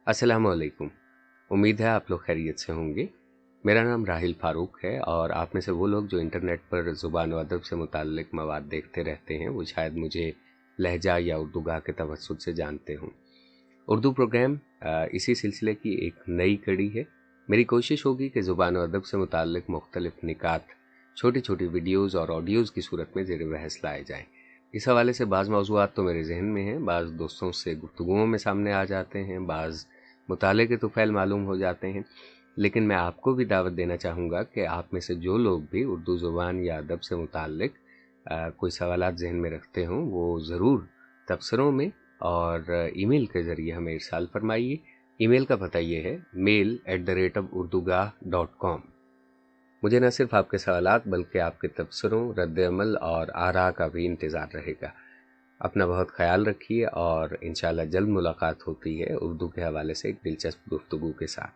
अस्सलामुअलैकुम। उम्मीद है आप लोग खैरियत से होंगे। मेरा नाम राहिल फ़ारूक है और आप में से वो लोग जो इंटरनेट पर ज़ुबान व अदब से मुताल्लिक़ मवाद देखते रहते हैं वो शायद मुझे लहजा या उर्दूगाह के तवस्सुत से जानते हों। उर्दू प्रोग्राम इसी सिलसिले की एक नई कड़ी है। मेरी कोशिश होगी कि ज़ुबान व अदब से मुताल्लिक़ मुख्तलिफ़ निकात छोटी छोटी वीडियोज़ और ऑडियोज़ की सूरत में ज़ेर बहस लाए जाएँ। इस हवाले से बाज़ मौज़ूआत तो मेरे जहन में हैं, बाज़ दोस्तों से गुफ्तगुओं में सामने आ जाते हैं, बाज़ मुताले के तुफ़ैल मालूम हो जाते हैं। लेकिन मैं आपको भी दावत देना चाहूँगा कि आप में से जो लोग भी उर्दू ज़ुबान या अदब से मुताल्लिक़ कोई सवालात ज़हन में रखते हों वो ज़रूर तबसरों में और ईमेल के ज़रिए हमें इरसाल फरमाइए। ईमेल का पता ये है mail@urduga.com। मुझे न सिर्फ आपके सवालात बल्कि आपके तबसरों, रद्द-ए-अमल और आरा का भी इंतज़ार रहेगा। अपना बहुत ख्याल रखिए और इंशाअल्लाह जल्द मुलाकात होती है उर्दू के हवाले से एक दिलचस्प गुफ्तगू के साथ।